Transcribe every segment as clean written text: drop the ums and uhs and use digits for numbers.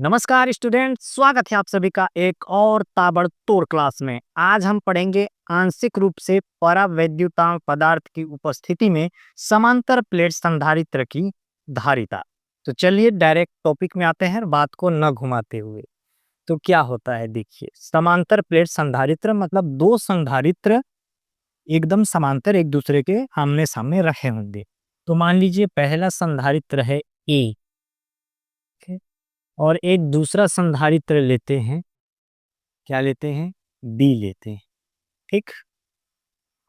नमस्कार स्टूडेंट, स्वागत है आप सभी का एक और ताबड़तोड़ क्लास में। आज हम पढ़ेंगे आंशिक रूप से परावैद्युतांक पदार्थ की उपस्थिति में समांतर प्लेट संधारित्र की धारिता। तो चलिए डायरेक्ट टॉपिक में आते हैं, बात को न घुमाते हुए। तो क्या होता है, देखिए, समांतर प्लेट संधारित्र मतलब दो संधारित्र एकदम समांतर एक दूसरे के आमने सामने रखे होंगे। तो मान लीजिए पहला संधारित्र है ए और एक दूसरा संधारित्र लेते हैं, क्या लेते हैं, बी लेते हैं। ठीक।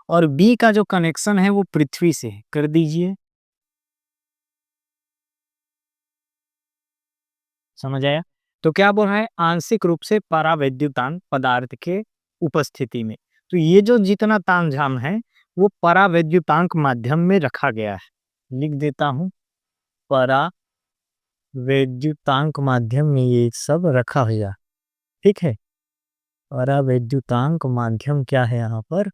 और बी का जो कनेक्शन है वो पृथ्वी से है, कर दीजिए। समझ आया? तो क्या बोल रहा है, आंशिक रूप से परावैद्युतांक पदार्थ के उपस्थिति में। तो ये जो जितना तामझाम है वो परावैद्युतांक माध्यम में रखा गया है। लिख देता हूं, परावैद्युतांक माध्यम में ये सब रखा हुआ। ठीक है। परावैद्युतांक माध्यम क्या है यहाँ पर,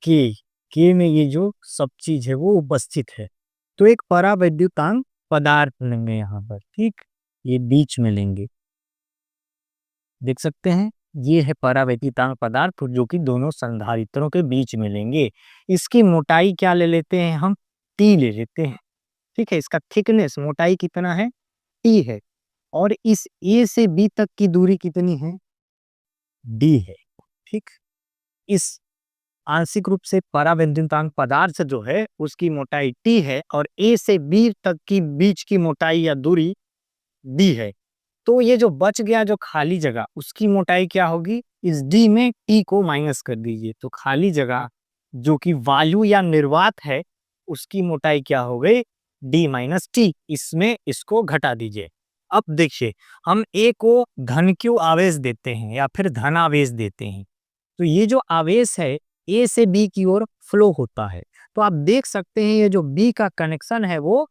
के में ये जो सब चीज है वो उपस्थित है। तो एक परावैद्युतांक पदार्थ लेंगे यहाँ पर। ठीक। ये बीच में लेंगे, देख सकते हैं, ये है परावैद्युतांक पदार्थ जो कि दोनों संधारित्रों के बीच में लेंगे। इसकी मोटाई क्या ले लेते हैं हम, टी ले लेते हैं। ठीक है। इसका थिकनेस, मोटाई कितना है, टी है। और इस ए से बी तक की दूरी कितनी है, डी है। ठीक। इस आंशिक रूप से परावैद्युतांक पदार्थ जो है उसकी मोटाई टी है और ए से बी तक की बीच की मोटाई या दूरी डी है। तो ये जो बच गया जो खाली जगह, उसकी मोटाई क्या होगी, इस डी में टी को माइनस कर दीजिए। तो खाली जगह जो कि वायु या निर्वात है उसकी मोटाई क्या हो गई, डी माइनस टी। इसमें इसको घटा दीजिए। अब देखिए, हम ए को धन क्यू आवेश देते हैं या फिर धन आवेश देते हैं। तो ये जो आवेश है ए से बी की ओर फ्लो होता है। तो आप देख सकते हैं ये जो बी का कनेक्शन है वो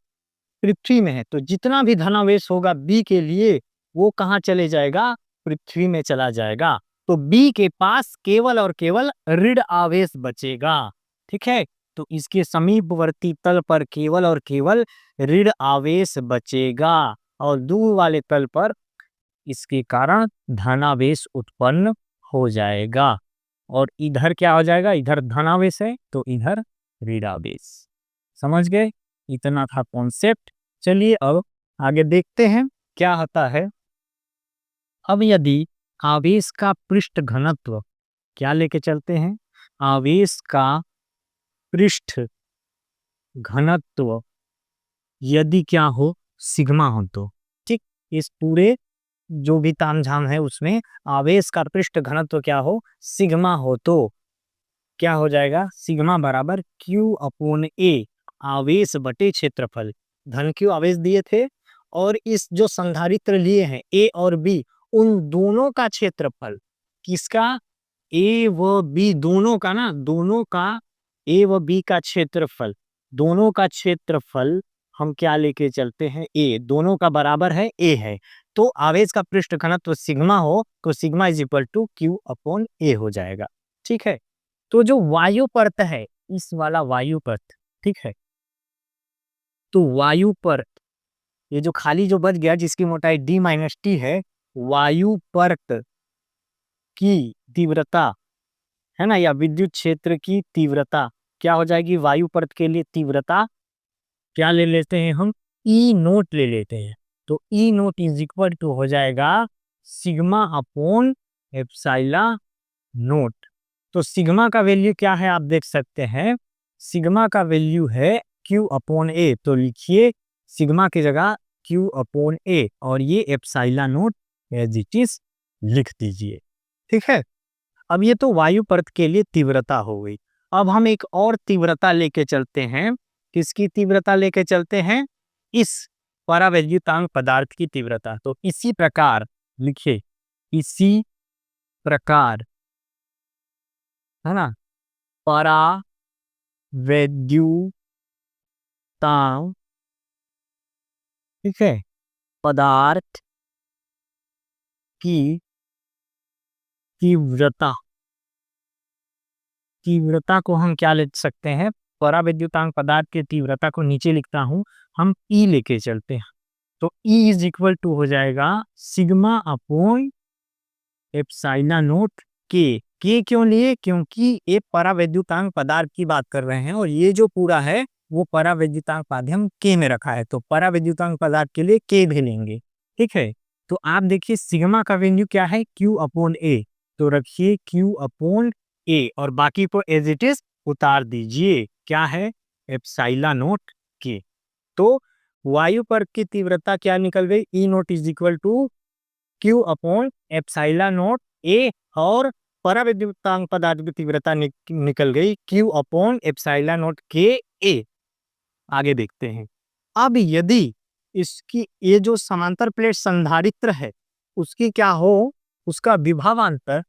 पृथ्वी में है। तो जितना भी धनावेश होगा बी के लिए वो कहाँ चले जाएगा, पृथ्वी में चला जाएगा। तो बी के पास केवल और केवल ऋण आवेश बचेगा। ठीक है। तो इसके समीपवर्ती तल पर केवल और केवल ऋण आवेश बचेगा और दूर वाले तल पर इसके कारण धनावेश उत्पन्न हो जाएगा। और इधर क्या हो जाएगा, इधर धनावेश है तो इधर ऋणावेश। समझ गए? इतना था कॉन्सेप्ट। चलिए अब आगे देखते हैं क्या होता है। अब यदि आवेश का पृष्ठ घनत्व, क्या लेके चलते हैं, आवेश का पृष्ठ घनत्व यदि क्या हो, सिग्मा हो तो। ठीक। इस पूरे जो भी तामझाम है उसमें आवेश का पृष्ठ घनत्व क्या हो, सिग्मा हो तो क्या हो जाएगा, सिग्मा बराबर क्यू अपोन ए, आवेश बटे क्षेत्रफल। धन क्यू आवेश दिए थे और इस जो संधारित्र लिए हैं ए और बी, उन दोनों का क्षेत्रफल, किसका, ए व बी दोनों का ना, दोनों का, ए व बी का क्षेत्रफल, दोनों का क्षेत्रफल हम क्या लेके चलते हैं, ए, दोनों का बराबर है, ए है। तो आवेश का पृष्ठ घनत्व सिग्मा हो तो sigma is equal to q upon A हो जाएगा। ठीक है। तो जो वायु परत है, इस वाला वायु परत, ठीक है, तो वायु परत, ये जो खाली जो बच गया जिसकी मोटाई डी माइनस टी है, वायु परत की तीव्रता है ना, या विद्युत क्षेत्र की तीव्रता क्या हो जाएगी, वायु परत के लिए तीव्रता क्या ले लेते हैं हम, ई नोट ले लेते हैं। तो ई नोट इज इक्वल टू हो जाएगा सिग्मा अपॉन एप्सिलॉन नोट। तो सिग्मा का वैल्यू क्या है आप देख सकते हैं, सिग्मा का वैल्यू है क्यू अपॉन ए। तो लिखिए सिग्मा की जगह क्यू अपॉन ए और ये epsilon note as it is लिख दीजिए। ठीक है। अब ये तो वायु परत के लिए तीव्रता हो गई। अब हम एक और तीव्रता लेके चलते हैं। किसकी तीव्रता लेके चलते हैं, इस परावैद्युतांक पदार्थ की तीव्रता। तो इसी प्रकार लिखिए, इसी प्रकार, है ना, परावैद्युतांक, ठीक है, पदार्थ की तीव्रता, तीव्रता को हम क्या लिख सकते हैं, परावैद्युतांक पदार्थ की तीव्रता को नीचे लिखता हूं, हम ई लेके चलते हैं। तो E इज इक्वल टू हो जाएगा सिग्मा अपॉन एप्सिलॉन नॉट के क्यों लिए? क्योंकि एक परावैद्युतांक पदार्थ की बात कर रहे हैं और ये जो पूरा है वो परावैद्युतांक माध्यम के में रखा है, तो परावैद्युतांक पदार्थ के लिए के भी लेंगे। ठीक है, तो आप देखिए सिग्मा का वैल्यू क्या है, क्यू अपॉन ए, तो रखिए क्यू अपॉन ए और बाकी को एज इट इज उतार दीजिए। क्या है? एप्सिलॉन नॉट के। तो वायु पर की तीव्रता क्या निकल गई? E naught is equal to q upon epsilon naught A और परावैद्युतांक पदार्थ की तीव्रता निकल गई क्यू अपॉन एप्सिलॉन नॉट के ए। आगे देखते हैं। अब यदि इसकी ये जो समांतर प्लेट संधारित्र है उसकी क्या हो, उसका विभवांतर,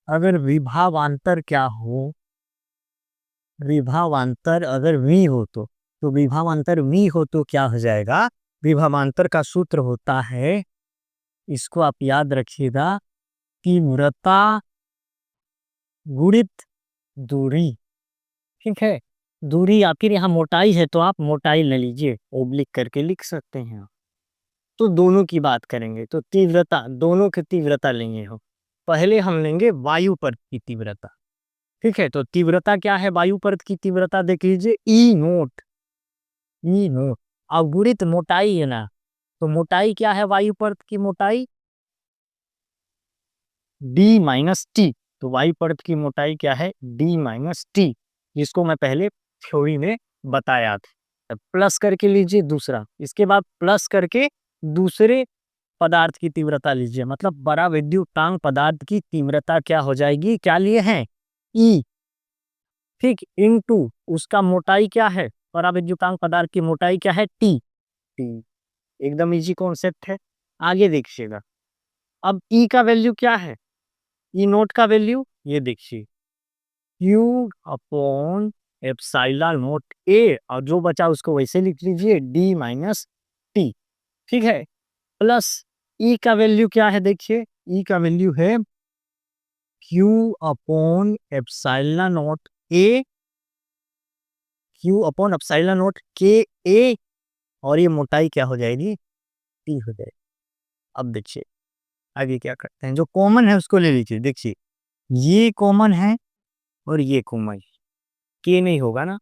अगर विभवांतर क्या हो, विभवांतर अगर v हो तो विभवांतर v हो तो क्या हो जाएगा? विभवांतर का सूत्र होता है, इसको आप याद रखिएगा, तीव्रता गुणित दूरी। ठीक है, दूरी आखिर यहाँ मोटाई है तो आप मोटाई ले लीजिए, ओब्लिक करके लिख सकते हैं। तो दोनों की बात करेंगे तो तीव्रता, दोनों की तीव्रता लेंगे हो। पहले हम लेंगे वायु परत की तीव्रता। ठीक है, तो तीव्रता क्या है वायु परत की तीव्रता? देख लीजिए ई नोट, ई नोट अब गुणित मोटाई है ना, तो मोटाई क्या है वायु परत की मोटाई? D minus T. तो वायु परत की मोटाई क्या है? डी माइनस टी, जिसको मैं पहले थ्योरी में बताया था। प्लस करके लीजिए दूसरा, इसके बाद प्लस करके दूसरे पदार्थ की तीव्रता लीजिए, मतलब परावैद्युतांक पदार्थ की तीव्रता क्या हो जाएगी? क्या लिए हैं? ई। ठीक, इनटू उसका मोटाई क्या है? परावैद्युतांक पदार्थ की मोटाई क्या है? टी। टी एकदम इजी कॉन्सेप्ट है। आगे देखिएगा, अब ई का वैल्यू क्या है? ई नोट का वैल्यू ये देखिए क्यू अपॉन एप्सिलॉन नोट ए, और जो बचा उसको वैसे लिख लीजिए डी माइनस टी। ठीक है, प्लस ई का वैल्यू क्या है? देखिए ई का वैल्यू है क्यू अपॉन एप्सिलॉन नोट ए, क्यू अपॉन एप्सिलॉन नोट के ए, और ये मोटाई क्या हो जाएगी? टी हो जाएगी। अब देखिए आगे क्या करते हैं, जो कॉमन है उसको ले लीजिए। देखिए ये कॉमन है और ये कॉमन, के नहीं होगा ना,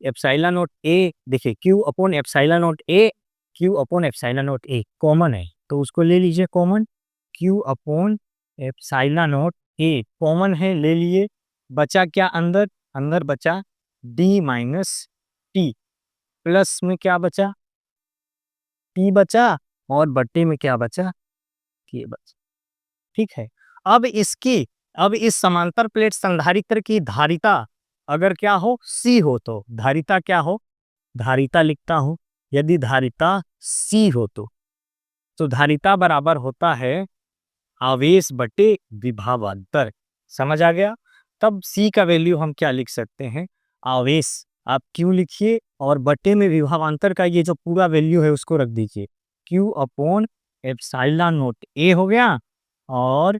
एप्सिलॉन नॉट ए, देखिए क्यू अपॉन एप्सिलॉन नॉट ए, क्यू अपॉन एप्सिलॉन नॉट ए कॉमन है तो उसको ले लीजिए common, Q upon epsilon naught ए कॉमन है, ले लिए। बचा क्या अंदर? अंदर बचा डी माइनस टी, प्लस में क्या बचा? टी बचा, और बट्टे में क्या बचा? के बचा। ठीक है, अब इसकी, अब इस समांतर प्लेट संधारित्र की धारिता अगर क्या हो? सी हो तो धारिता क्या हो? धारिता लिखता हूं, यदि धारिता सी हो तो धारिता बराबर होता है आवेश बटे विभवांतर। समझ आ गया? तब सी का वैल्यू हम क्या लिख सकते हैं? आवेश आप क्यू लिखिए और बटे में विभवांतर का ये जो पूरा वैल्यू है उसको रख दीजिए, क्यू अपॉन एप्सिलॉन नोट ए हो गया, और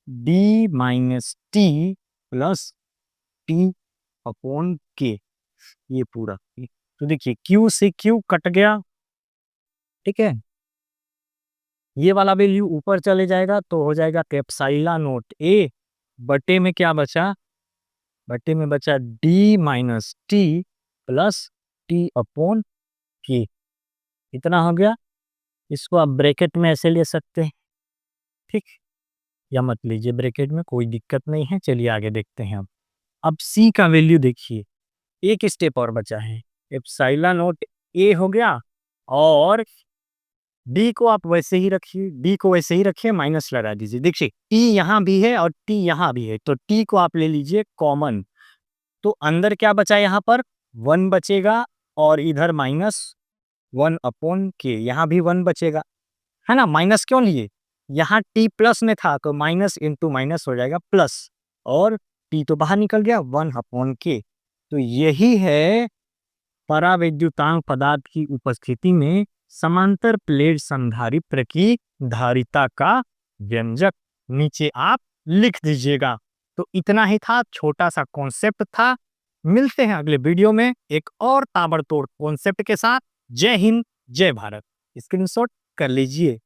D minus T plus T upon के, ये पूरा। तो देखिए क्यू से क्यू कट गया। ठीक है, ये वाला वैल्यू ऊपर चले जाएगा तो हो जाएगा एप्सिलॉन नोट ए, बटे में क्या बचा? बटे में बचा D minus T plus T upon के। इतना हो गया, इसको आप ब्रैकेट में ऐसे ले सकते हैं। ठीक, या मत लीजिए ब्रैकेट में, कोई दिक्कत नहीं है। चलिए आगे देखते हैं। अब सी का वैल्यू देखिए, एक स्टेप और बचा है, एप्सिलॉन नोट ए हो गया, और डी को आप वैसे ही रखिए, डी को वैसे ही रखिए, माइनस लगा दीजिए। देखिए टी यहाँ भी है और टी यहाँ भी है, तो टी को आप ले लीजिए कॉमन, तो अंदर क्या बचा? यहाँ पर वन बचेगा, और इधर माइनस वन अपॉन के, यहाँ भी वन बचेगा, है ना। माइनस क्यों लिए? यहाँ टी प्लस में था तो माइनस इंटू माइनस हो जाएगा प्लस, और टी तो बाहर निकल गया, वन अपॉन के। तो यही है परावैद्युतांक पदार्थ की उपस्थिति में समांतर प्लेट संधारित्र की धारिता का व्यंजक। नीचे आप लिख दीजिएगा। तो इतना ही था, छोटा सा कॉन्सेप्ट था। मिलते हैं अगले वीडियो में एक और ताबड़तोड़ कॉन्सेप्ट के साथ। जय हिंद, जय भारत। स्क्रीनशॉट कर लीजिए।